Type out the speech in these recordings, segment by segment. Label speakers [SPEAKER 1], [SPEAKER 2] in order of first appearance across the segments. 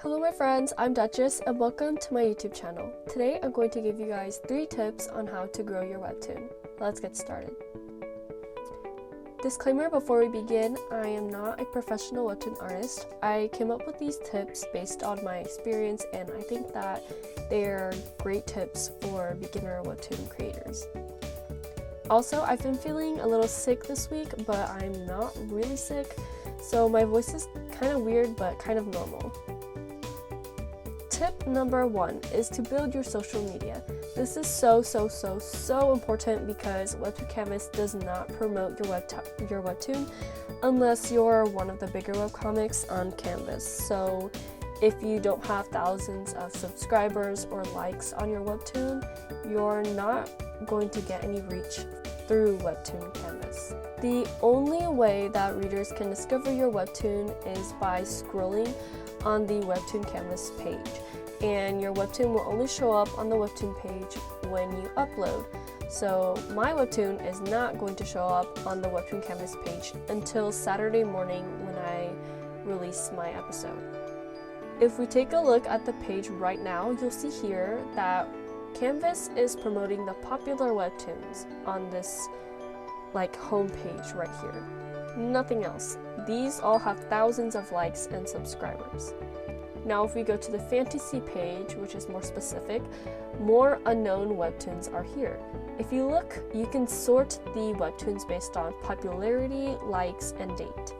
[SPEAKER 1] Hello my friends, I'm Duchess and welcome to my YouTube channel. Today I'm going to give you guys 3 tips on how to grow your webtoon. Let's get started. Disclaimer before we begin, I am not a professional webtoon artist. I came up with these tips based on my experience and I think that they're great tips for beginner webtoon creators. Also, I've been feeling a little sick this week, but I'm not really sick, so my voice is kind of weird but kind of normal. Tip number 1 is to build your social media. This is so important because Webtoon Canvas does not promote your webtoon unless you're one of the bigger webcomics on Canvas. So if you don't have thousands of subscribers or likes on your webtoon, you're not going to get any reach through Webtoon Canvas. The only way that readers can discover your webtoon is by scrolling on the Webtoon Canvas page, and your webtoon will only show up on the webtoon page when you upload. So my webtoon is not going to show up on the Webtoon Canvas page until Saturday morning when I release my episode. If we take a look at the page right now, you'll see here that Canvas is promoting the popular webtoons on this home page right here. Nothing else. These all have thousands of likes and subscribers. Now if we go to the fantasy page, which is more specific, more unknown webtoons are here. If you look, you can sort the webtoons based on popularity, likes, and date.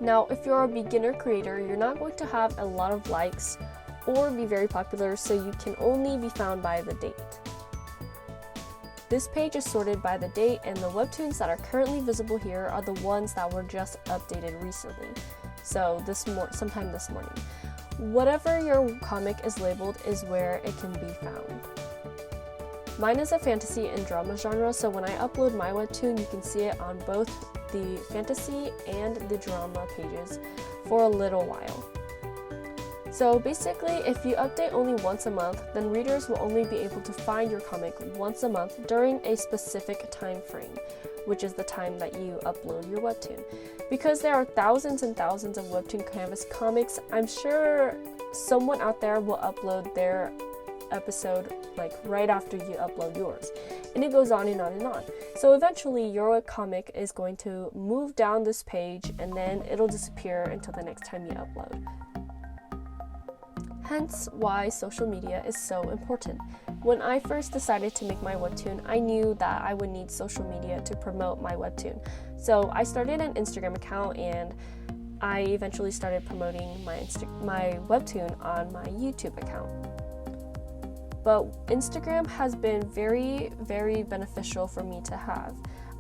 [SPEAKER 1] Now if you're a beginner creator, you're not going to have a lot of likes or be very popular, so you can only be found by the date. This page is sorted by the date, and the webtoons that are currently visible here are the ones that were just updated recently. So sometime this morning. Whatever your comic is labeled is where it can be found. Mine is a fantasy and drama genre, so when I upload my webtoon, you can see it on both the fantasy and the drama pages for a little while. So basically, if you update only once a month, then readers will only be able to find your comic once a month during a specific time frame, which is the time that you upload your webtoon. Because there are thousands and thousands of Webtoon Canvas comics, I'm sure someone out there will upload their episode right after you upload yours. And it goes on and on and on. So eventually your comic is going to move down this page and then it'll disappear until the next time you upload. Hence why social media is so important. When I first decided to make my webtoon, I knew that I would need social media to promote my webtoon. So I started an Instagram account and I eventually started promoting my webtoon on my YouTube account. But Instagram has been very beneficial for me to have.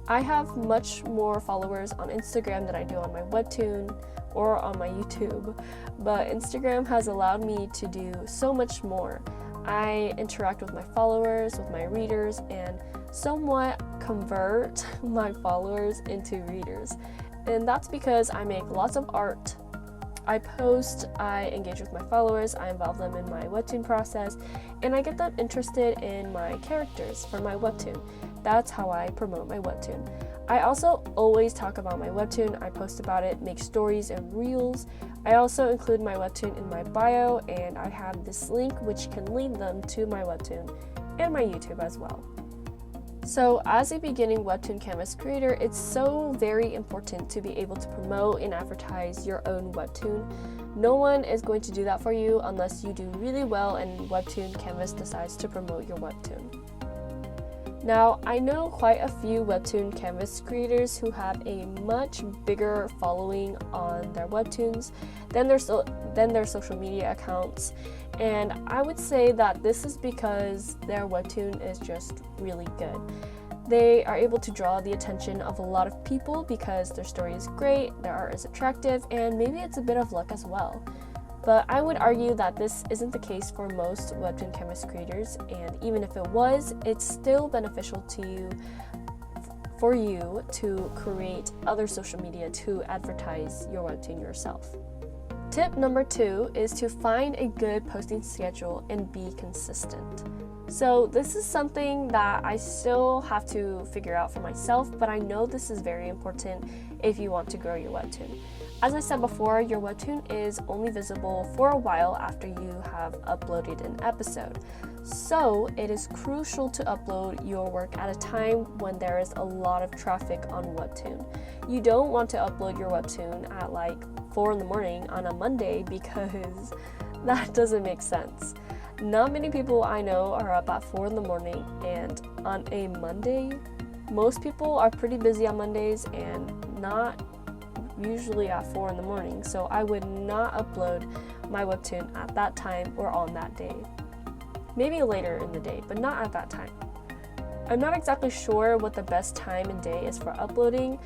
[SPEAKER 1] I have much more followers on Instagram than I do on my webtoon or on my YouTube, but Instagram has allowed me to do so much more. I interact with my followers, with my readers, and somewhat convert my followers into readers. And that's because I make lots of art. I post, I engage with my followers, I involve them in my webtoon process, and I get them interested in my characters for my webtoon. That's how I promote my webtoon. I also always talk about my webtoon. I post about it, make stories and reels. I also include my webtoon in my bio, and I have this link which can lead them to my webtoon and my YouTube as well. So as a beginning Webtoon Canvas creator, it's so very important to be able to promote and advertise your own webtoon. No one is going to do that for you unless you do really well and Webtoon Canvas decides to promote your webtoon. Now, I know quite a few Webtoon Canvas creators who have a much bigger following on their webtoons than their social media accounts, and I would say that this is because their webtoon is just really good. They are able to draw the attention of a lot of people because their story is great, their art is attractive, and maybe it's a bit of luck as well. But I would argue that this isn't the case for most Webtoon Canvas creators, and even if it was, it's still beneficial for you to create other social media to advertise your webtoon yourself. Tip number 2 is to find a good posting schedule and be consistent. So this is something that I still have to figure out for myself, but I know this is very important if you want to grow your webtoon. As I said before, your webtoon is only visible for a while after you have uploaded an episode. So it is crucial to upload your work at a time when there is a lot of traffic on Webtoon. You don't want to upload your webtoon at like 4 in the morning on a Monday because that doesn't make sense. Not many people I know are up at 4 in the morning, and on a Monday, most people are pretty busy on Mondays and not usually at 4 in the morning, so I would not upload my webtoon at that time or on that day. Maybe later in the day, but not at that time. I'm not exactly sure what the best time and day is for uploading.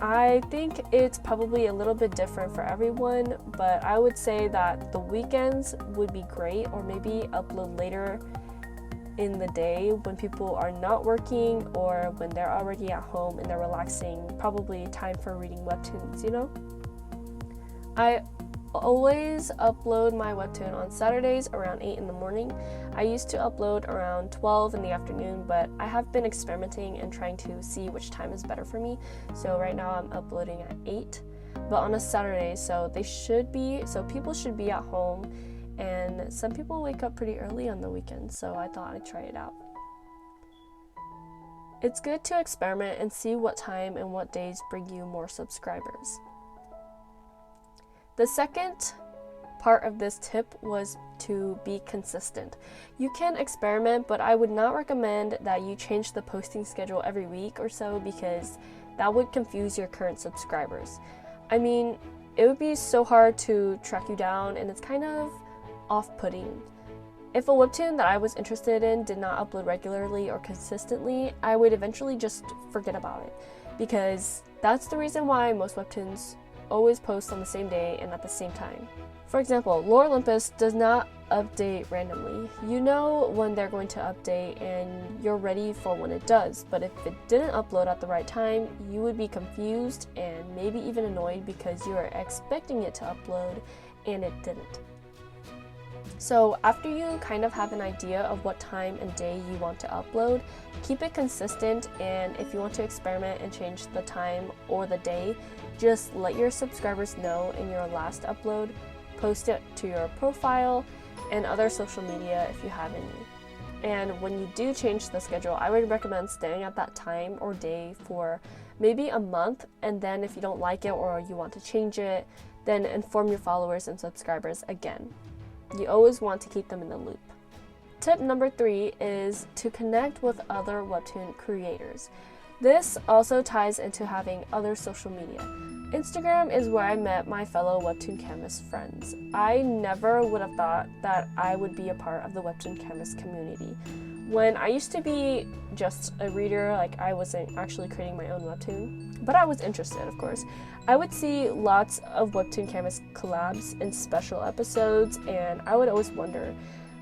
[SPEAKER 1] I think it's probably a little bit different for everyone, but I would say that the weekends would be great, or maybe upload later in the day when people are not working or when they're already at home and they're relaxing, probably time for reading webtoons, you know? I always upload my webtoon on Saturdays around 8 in the morning. I used to upload around 12 in the afternoon, but I have been experimenting and trying to see which time is better for me. So right now I'm uploading at 8, but on a Saturday, so people should be at home, and some people wake up pretty early on the weekend, so I thought I'd try it out. It's good to experiment and see what time and what days bring you more subscribers. The second part of this tip was to be consistent. You can experiment, but I would not recommend that you change the posting schedule every week or so, because that would confuse your current subscribers. I mean, it would be so hard to track you down, and it's kind of off-putting. If a webtoon that I was interested in did not upload regularly or consistently, I would eventually just forget about it, because that's the reason why most webtoons always post on the same day and at the same time. For example, Lore Olympus does not update randomly. You know when they're going to update and you're ready for when it does, but if it didn't upload at the right time, you would be confused and maybe even annoyed because you are expecting it to upload and it didn't. So after you kind of have an idea of what time and day you want to upload, keep it consistent, and if you want to experiment and change the time or the day, just let your subscribers know in your last upload, post it to your profile and other social media if you have any. And when you do change the schedule, I would recommend staying at that time or day for maybe a month, and then if you don't like it or you want to change it, then inform your followers and subscribers again. You always want to keep them in the loop. Tip number 3 is to connect with other webtoon creators. This also ties into having other social media. Instagram is where I met my fellow Webtoon Canvas friends. I never would have thought that I would be a part of the Webtoon Canvas community. When I used to be just a reader, like I wasn't actually creating my own webtoon, but I was interested, of course. I would see lots of Webtoon Canvas collabs and special episodes, and I would always wonder,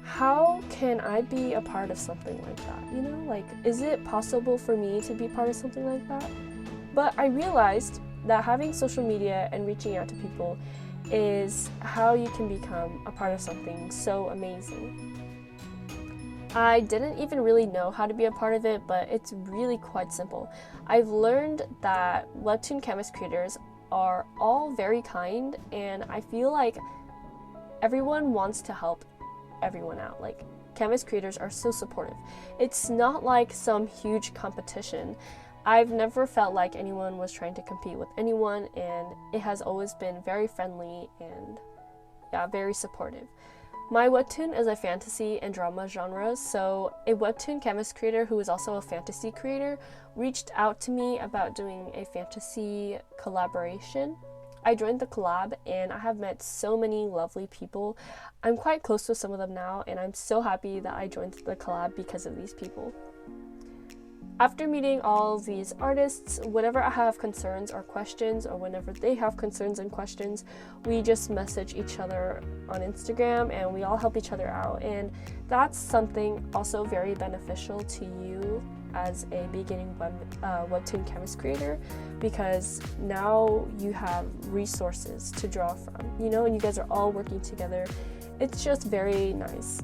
[SPEAKER 1] how can I be a part of something like that? You know, like, is it possible for me to be part of something like that? But I realized that having social media and reaching out to people is how you can become a part of something so amazing. I didn't even really know how to be a part of it, but it's really quite simple. I've learned that Webtoon Canvas creators are all very kind, and I feel like everyone wants to help everyone out. Like, Canvas creators are so supportive. It's not like some huge competition. I've never felt like anyone was trying to compete with anyone, and it has always been very friendly and very supportive. My webtoon is a fantasy and drama genre, so a Webtoon Canvas creator who is also a fantasy creator reached out to me about doing a fantasy collaboration. I joined the collab, and I have met so many lovely people. I'm quite close with some of them now, and I'm so happy that I joined the collab because of these people. After meeting all of these artists, whenever I have concerns or questions, or whenever they have concerns and questions, we just message each other on Instagram, and we all help each other out. And that's something also very beneficial to you as a beginning Webtoon canvas creator, because now you have resources to draw from, and you guys are all working together. It's just very nice.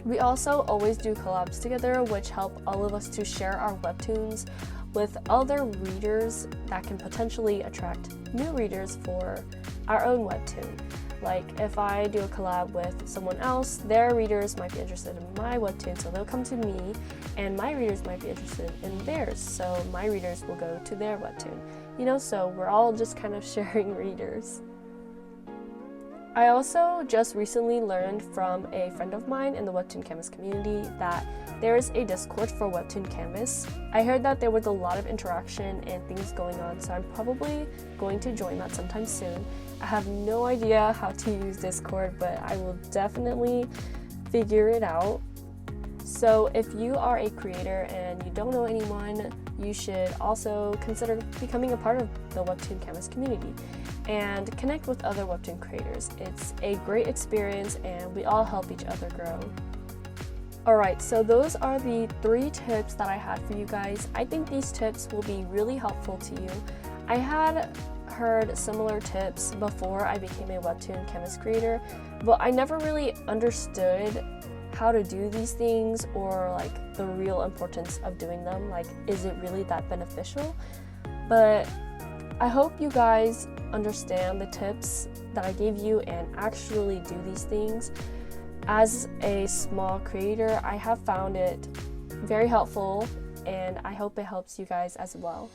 [SPEAKER 1] We also always do collabs together, which help all of us to share our webtoons with other readers that can potentially attract new readers for our own webtoon. Like if I do a collab with someone else, their readers might be interested in my webtoon, so they'll come to me, and my readers might be interested in theirs, so my readers will go to their webtoon. So we're all just kind of sharing readers. I also just recently learned from a friend of mine in the Webtoon Canvas community that there is a Discord for Webtoon Canvas. I heard that there was a lot of interaction and things going on, so I'm probably going to join that sometime soon. I have no idea how to use Discord, but I will definitely figure it out. So if you are a creator and you don't know anyone, you should also consider becoming a part of the Webtoon Canvas community and connect with other Webtoon creators. It's a great experience and we all help each other grow. Alright, so those are the 3 tips that I had for you guys. I think these tips will be really helpful to you. I had heard similar tips before I became a Webtoon canvas creator, but I never really understood how to do these things or like the real importance of doing them. Like, is it really that beneficial? But I hope you guys understand the tips that I gave you and actually do these things. As a small creator, I have found it very helpful, and I hope it helps you guys as well.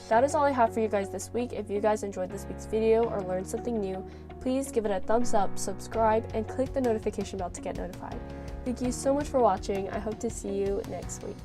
[SPEAKER 1] That is all I have for you guys this week. If you guys enjoyed this week's video or learned something new, please give it a thumbs up, subscribe, and click the notification bell to get notified. Thank you so much for watching. I hope to see you next week.